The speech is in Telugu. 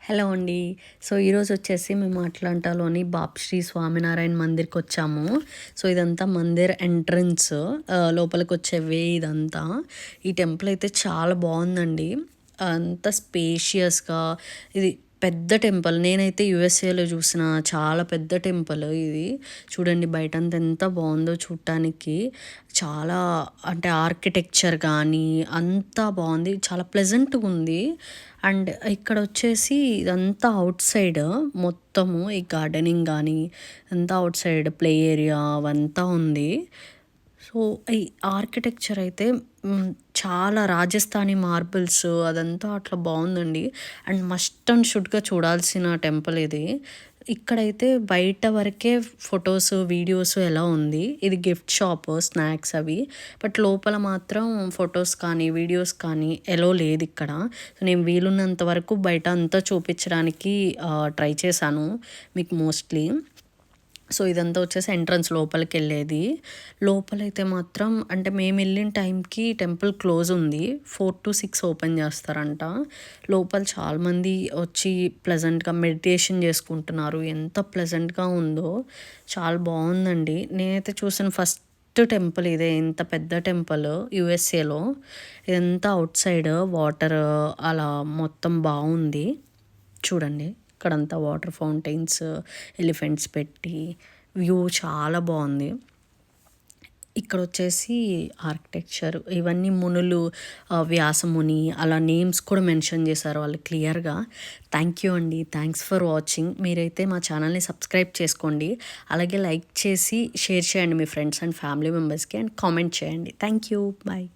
హలో అండి. ఈరోజు వచ్చేసి మేము అట్లాంటాలోని శ్రీ స్వామినారాయణ మందిర్కి వచ్చాము. ఇదంతా మందిర్ ఎంట్రన్స్, లోపలికి వచ్చే వే ఇదంతా. ఈ టెంపుల్ అయితే చాలా బాగుందండి. అంత స్పేషియస్గా, ఇది పెద్ద టెంపుల్. నేనైతే యుఎస్ఏలో చూసిన చాలా పెద్ద టెంపుల్ ఇది. చూడండి బయటంతా ఎంత బాగుందో చూడటానికి. చాలా అంటే ఆర్కిటెక్చర్ కానీ అంతా బాగుంది, చాలా ప్లెజెంట్గా ఉంది. అండ్ ఇక్కడ వచ్చేసి ఇదంతా అవుట్ సైడ్, మొత్తము ఈ గార్డెనింగ్ కానీ అంతా అవుట్ సైడ్ ప్లే ఏరియా అవంతా ఉంది. ఈ ఆర్కిటెక్చర్ అయితే చాలా రాజస్థానీ మార్బుల్స్ అదంతా అట్లా బాగుందండి. అండ్ మస్ట్ అండ్ షుడ్గా చూడాల్సిన టెంపుల్ ఇది. ఇక్కడైతే బయట వరకే ఫొటోస్ వీడియోస్ ఎలా ఉంది. ఇది గిఫ్ట్ షాప్, స్నాక్స్ అవి. బట్ లోపల మాత్రం ఫొటోస్ కానీ వీడియోస్ కానీ ఎలో లేదు ఇక్కడ. నేను వీలున్నంత వరకు బయట అంతా చూపించడానికి ట్రై చేశాను మీకు మోస్ట్లీ. ఇదంతా వచ్చేసి ఎంట్రన్స్ లోపలికి వెళ్ళేది. లోపలైతే మాత్రం అంటే మేము వెళ్ళిన టైంకి టెంపుల్ క్లోజ్ ఉంది. 4 to 6 ఓపెన్ చేస్తారంట. లోపల చాలామంది వచ్చి ప్లెజెంట్గా మెడిటేషన్ చేసుకుంటున్నారు. ఎంత ప్లెజెంట్గా ఉందో, చాలా బాగుందండి. నేనైతే చూసిన ఫస్ట్ టెంపుల్ ఇదే, ఇంత పెద్ద టెంపుల్ యుఎస్ఏలో. ఇదంతా అవుట్ సైడ్ వాటర్ అలా మొత్తం బాగుంది. చూడండి ఇక్కడంతా వాటర్ ఫౌంటైన్స్, ఎలిఫెంట్స్ పెట్టి వ్యూ చాలా బాగుంది. ఇక్కడ వచ్చేసి ఆర్కిటెక్చర్ ఇవన్నీ మునులు, వ్యాసముని అలా నేమ్స్ కూడా మెన్షన్ చేశారు వాళ్ళు క్లియర్గా. థ్యాంక్ యూ అండి, థ్యాంక్స్ ఫర్ వాచింగ్. మీరైతే మా ఛానల్ని సబ్స్క్రైబ్ చేసుకోండి, అలాగే లైక్ చేసి షేర్ చేయండి మీ ఫ్రెండ్స్ అండ్ ఫ్యామిలీ మెంబర్స్కి, అండ్ కామెంట్ చేయండి. Thank you, bye.